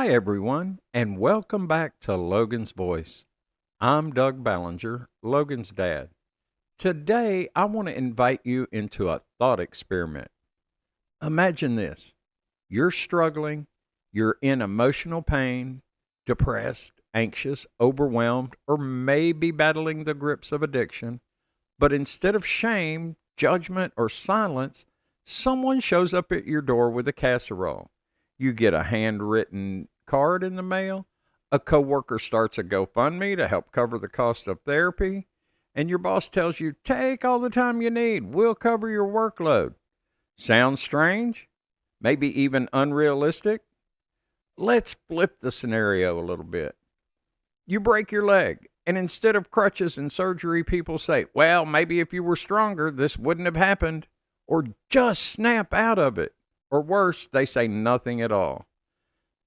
Hi, everyone, and welcome back to Logan's Voice. I'm Doug Ballinger, Logan's dad. Today, I want to invite you into a thought experiment. Imagine this: you're struggling, you're in emotional pain, depressed, anxious, overwhelmed, or maybe battling the grips of addiction. But instead of shame, judgment, or silence, someone shows up at your door with a casserole. You get a handwritten card in the mail, a coworker starts a GoFundMe to help cover the cost of therapy, and your boss tells you, take all the time you need, we'll cover your workload. Sounds strange? Maybe even unrealistic? Let's flip the scenario a little bit. You break your leg, and instead of crutches and surgery, people say, well, maybe if you were stronger, this wouldn't have happened. Or just snap out of it. Or worse, they say nothing at all.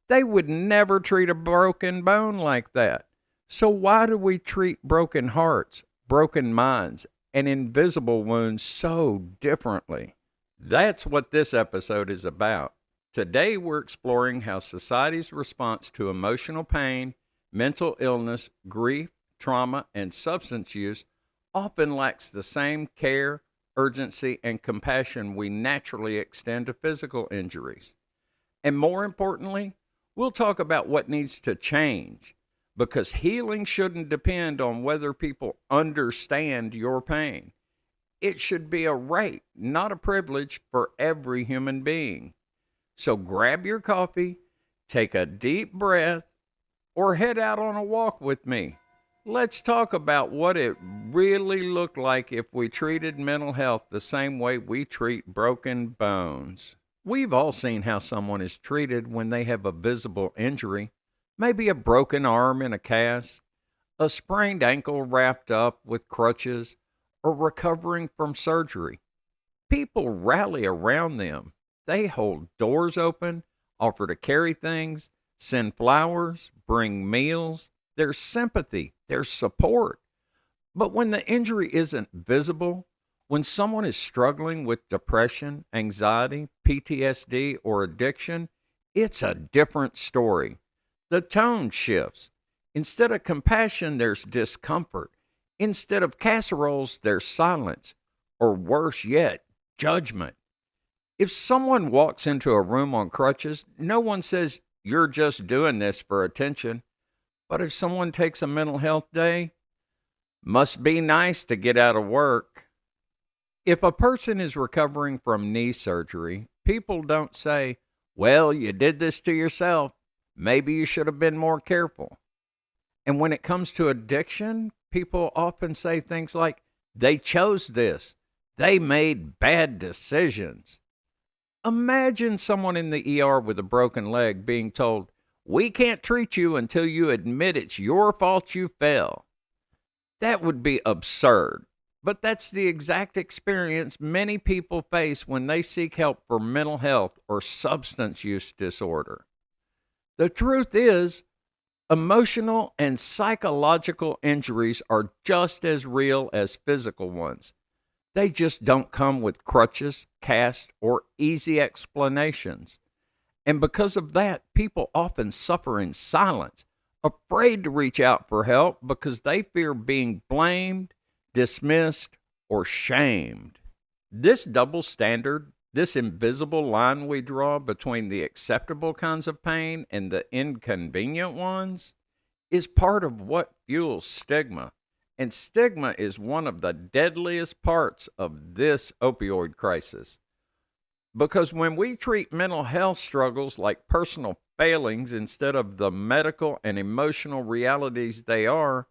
They would never treat a broken bone like that. So why do we treat broken hearts, broken minds, and invisible wounds so differently? That's what this episode is about. Today we're exploring how society's response to emotional pain, mental illness, grief, trauma, and substance use often lacks the same care, urgency, and compassion we naturally extend to physical injuries. And more importantly, we'll talk about what needs to change, because healing shouldn't depend on whether people understand your pain. It should be a right, not a privilege, for every human being. So grab your coffee, take a deep breath, or head out on a walk with me. Let's talk about what it really looked like if we treated mental health the same way we treat broken bones. We've all seen how someone is treated when they have a visible injury, maybe a broken arm in a cast, a sprained ankle wrapped up with crutches, or recovering from surgery. People rally around them. They hold doors open, offer to carry things, send flowers, bring meals. There's sympathy, there's support. But when the injury isn't visible, when someone is struggling with depression, anxiety, PTSD, or addiction, it's a different story. The tone shifts. Instead of compassion, there's discomfort. Instead of casseroles, there's silence. Or worse yet, judgment. If someone walks into a room on crutches, no one says, you're just doing this for attention. But if someone takes a mental health day, must be nice to get out of work. If a person is recovering from knee surgery, people don't say, well, you did this to yourself. Maybe you should have been more careful. And when it comes to addiction, people often say things like, they chose this. They made bad decisions. Imagine someone in the ER with a broken leg being told, we can't treat you until you admit it's your fault you fell. That would be absurd, but that's the exact experience many people face when they seek help for mental health or substance use disorder. The truth is, emotional and psychological injuries are just as real as physical ones. They just don't come with crutches, casts, or easy explanations. And because of that, people often suffer in silence, afraid to reach out for help because they fear being blamed, dismissed, or shamed. This double standard, this invisible line we draw between the acceptable kinds of pain and the inconvenient ones, is part of what fuels stigma. And stigma is one of the deadliest parts of this opioid crisis. Because when we treat mental health struggles like personal failings instead of the medical and emotional realities they are,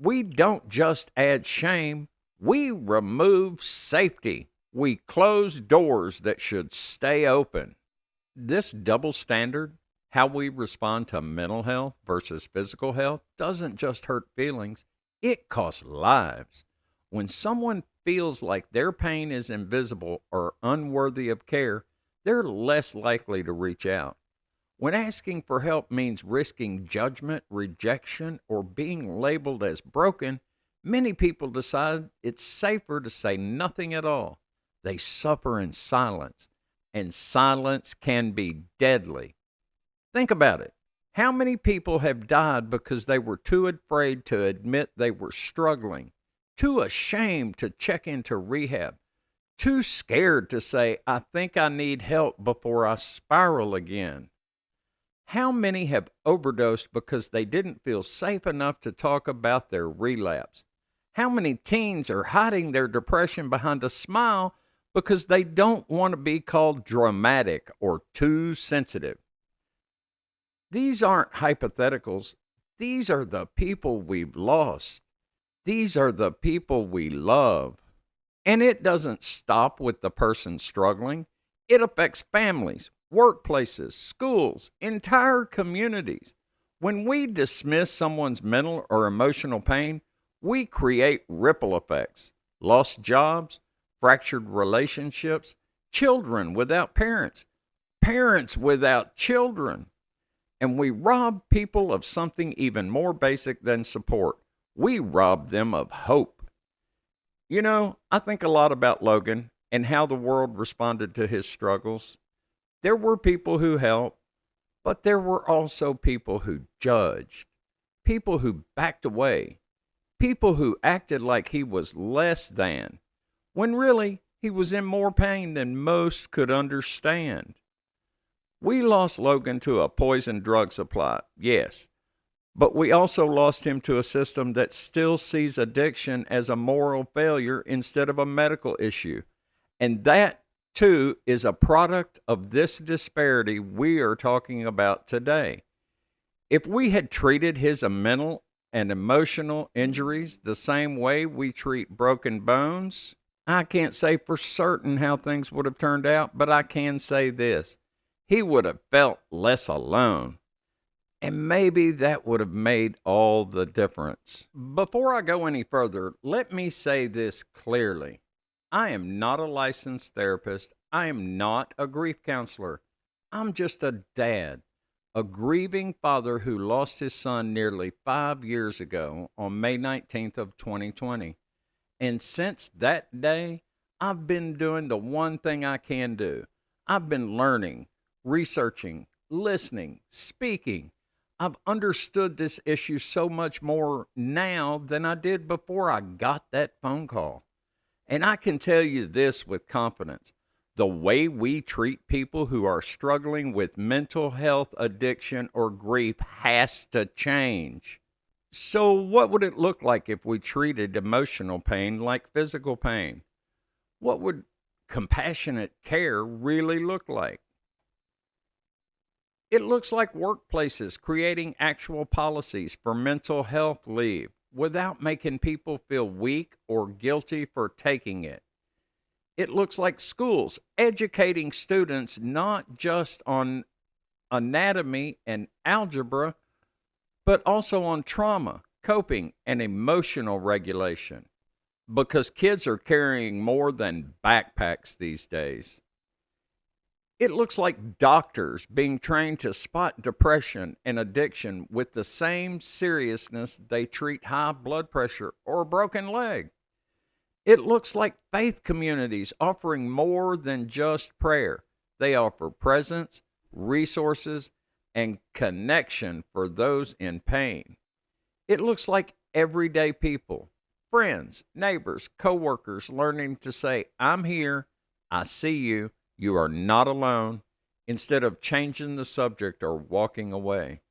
we don't just add shame, we remove safety. We close doors that should stay open. This double standard, how we respond to mental health versus physical health, doesn't just hurt feelings, it costs lives. When someone feels like their pain is invisible or unworthy of care, they're less likely to reach out. When asking for help means risking judgment, rejection, or being labeled as broken, many people decide it's safer to say nothing at all. They suffer in silence, and silence can be deadly. Think about it. How many people have died because they were too afraid to admit they were struggling, too ashamed to check into rehab, too scared to say, I think I need help before I spiral again? How many have overdosed because they didn't feel safe enough to talk about their relapse? How many teens are hiding their depression behind a smile because they don't want to be called dramatic or too sensitive? These aren't hypotheticals. These are the people we've lost. These are the people we love. And it doesn't stop with the person struggling. It affects families, workplaces, schools, entire communities. When we dismiss someone's mental or emotional pain, we create ripple effects: lost jobs, fractured relationships, children without parents, parents without children. And we rob people of something even more basic than support. We rob them of hope. You know, I think a lot about Logan and how the world responded to his struggles. There were people who helped, but there were also people who judged, people who backed away, people who acted like he was less than, when really he was in more pain than most could understand. We lost Logan to a poison drug supply, yes, but we also lost him to a system that still sees addiction as a moral failure instead of a medical issue. And that, too, is a product of this disparity we are talking about today. If we had treated his mental and emotional injuries the same way we treat broken bones, I can't say for certain how things would have turned out, but I can say this: he would have felt less alone. And maybe that would have made all the difference. Before I go any further, let me say this clearly. I am not a licensed therapist. I am not a grief counselor. I'm just a dad, a grieving father who lost his son nearly 5 years ago on May 19th of 2020. And since that day, I've been doing the one thing I can do. I've been learning, researching, listening, speaking. I've understood this issue so much more now than I did before I got that phone call. And I can tell you this with confidence: the way we treat people who are struggling with mental health, addiction, or grief has to change. So, what would it look like if we treated emotional pain like physical pain? What would compassionate care really look like? It looks like workplaces creating actual policies for mental health leave without making people feel weak or guilty for taking it. It looks like schools educating students not just on anatomy and algebra, but also on trauma, coping, and emotional regulation. Because kids are carrying more than backpacks these days. It looks like doctors being trained to spot depression and addiction with the same seriousness they treat high blood pressure or a broken leg. It looks like faith communities offering more than just prayer. They offer presence, resources, and connection for those in pain. It looks like everyday people, friends, neighbors, coworkers learning to say, I'm here, I see you, you are not alone, instead of changing the subject or walking away.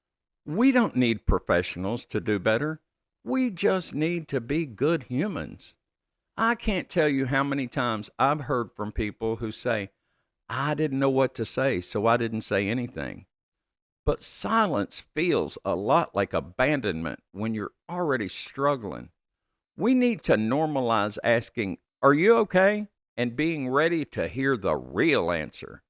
We don't need professionals to do better. We just need to be good humans. I can't tell you how many times I've heard from people who say, I didn't know what to say, so I didn't say anything. But silence feels a lot like abandonment when you're already struggling. We need to normalize asking, are you okay? And being ready to hear the real answer.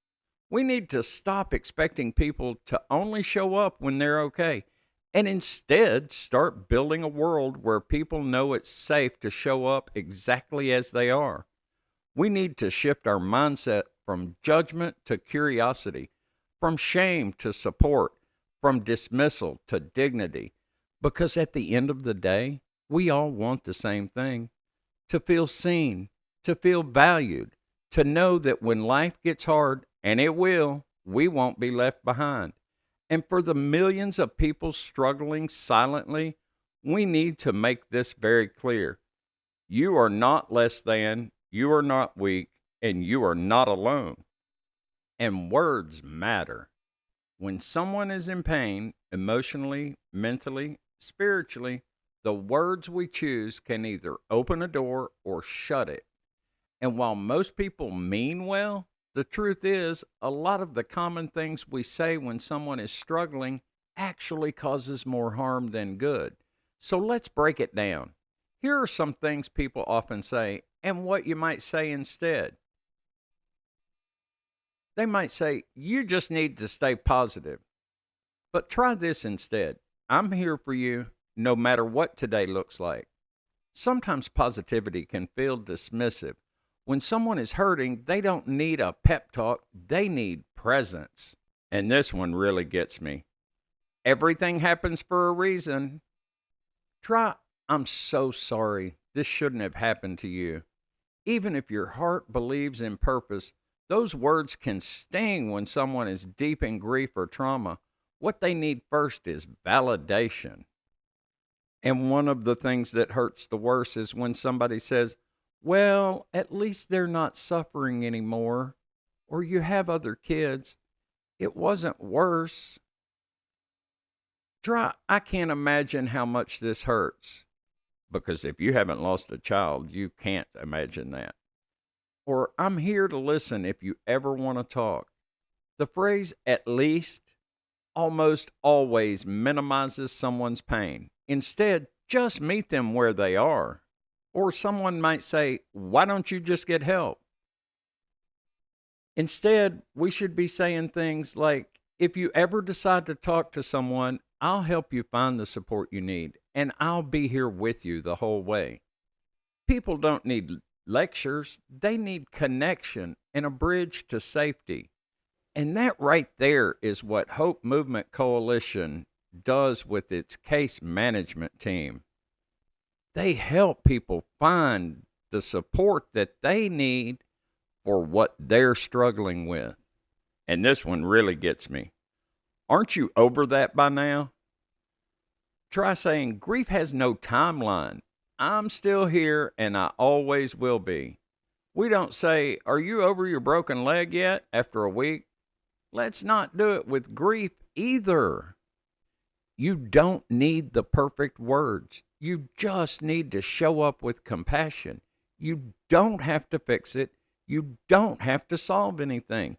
We need to stop expecting people to only show up when they're okay, and instead start building a world where people know it's safe to show up exactly as they are. We need to shift our mindset from judgment to curiosity, from shame to support, from dismissal to dignity. Because at the end of the day, we all want the same thing: to feel seen, to feel valued, to know that when life gets hard, and it will, we won't be left behind. And for the millions of people struggling silently, we need to make this very clear. You are not less than, you are not weak, and you are not alone. And words matter. When someone is in pain, emotionally, mentally, spiritually, the words we choose can either open a door or shut it. And while most people mean well, the truth is a lot of the common things we say when someone is struggling actually causes more harm than good. So let's break it down. Here are some things people often say and what you might say instead. They might say, "You just need to stay positive." But try this instead. "I'm here for you no matter what today looks like." Sometimes positivity can feel dismissive. When someone is hurting, they don't need a pep talk, they need presence. And this one really gets me. "Everything happens for a reason." Try, "I'm so sorry. This shouldn't have happened to you." Even if your heart believes in purpose, those words can sting when someone is deep in grief or trauma. What they need first is validation. And one of the things that hurts the worst is when somebody says, "Well, at least they're not suffering anymore," or "You have other kids. It wasn't worse." Try, "I can't imagine how much this hurts." Because if you haven't lost a child, you can't imagine that. Or, "I'm here to listen if you ever want to talk." The phrase "at least" almost always minimizes someone's pain. Instead, just meet them where they are. Or someone might say, "Why don't you just get help?" Instead, we should be saying things like, "If you ever decide to talk to someone, I'll help you find the support you need, and I'll be here with you the whole way." People don't need lectures, they need connection and a bridge to safety. And that right there is what Hope Movement Coalition does with its case management team. They help people find the support that they need for what they're struggling with. And this one really gets me. "Aren't you over that by now?" Try saying, "Grief has no timeline. I'm still here and I always will be." We don't say, "Are you over your broken leg yet?" after a week. Let's not do it with grief either. You don't need the perfect words. You just need to show up with compassion. You don't have to fix it. You don't have to solve anything.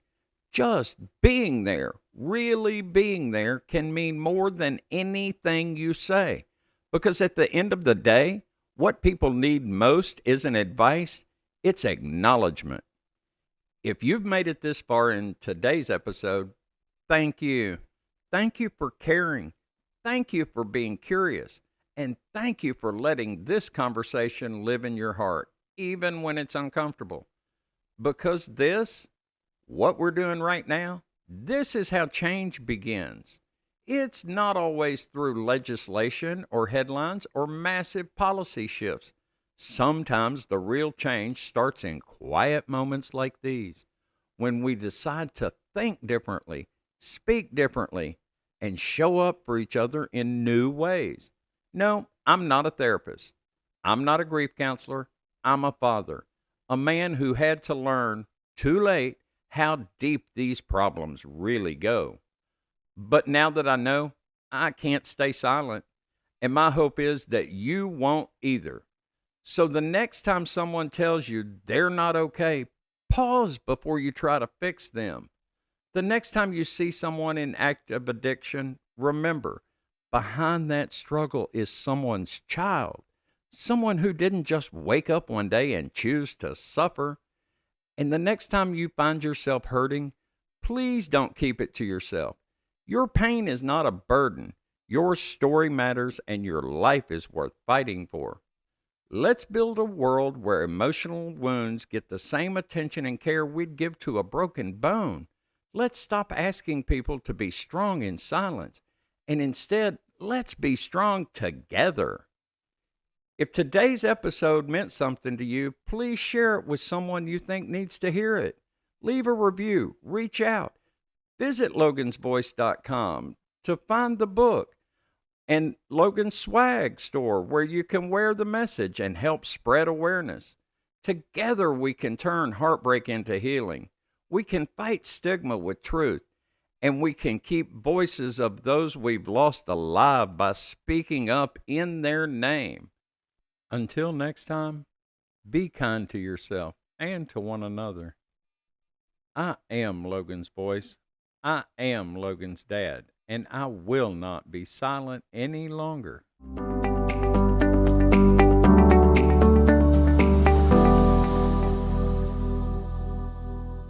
Just being there, really being there, can mean more than anything you say. Because at the end of the day, what people need most isn't advice, it's acknowledgement. If you've made it this far in today's episode, thank you. Thank you for caring. Thank you for being curious. And thank you for letting this conversation live in your heart, even when it's uncomfortable. Because what we're doing right now, this is how change begins. It's not always through legislation or headlines or massive policy shifts. Sometimes the real change starts in quiet moments like these, when we decide to think differently, speak differently, and show up for each other in new ways. No, I'm not a therapist. I'm not a grief counselor. I'm a father, a man who had to learn too late how deep these problems really go. But now that I know, I can't stay silent. And my hope is that you won't either. So the next time someone tells you they're not okay, pause before you try to fix them. The next time you see someone in active addiction, remember, behind that struggle is someone's child, someone who didn't just wake up one day and choose to suffer. And the next time you find yourself hurting, please don't keep it to yourself. Your pain is not a burden. Your story matters and your life is worth fighting for. Let's build a world where emotional wounds get the same attention and care we'd give to a broken bone. Let's stop asking people to be strong in silence, and instead, let's be strong together. If today's episode meant something to you, please share it with someone you think needs to hear it. Leave a review, reach out. Visit logansvoice.com to find the book and Logan's swag store where you can wear the message and help spread awareness. Together we can turn heartbreak into healing. We can fight stigma with truth, and we can keep voices of those we've lost alive by speaking up in their name. Until next time, be kind to yourself and to one another. I am Logan's voice. I am Logan's dad, and I will not be silent any longer.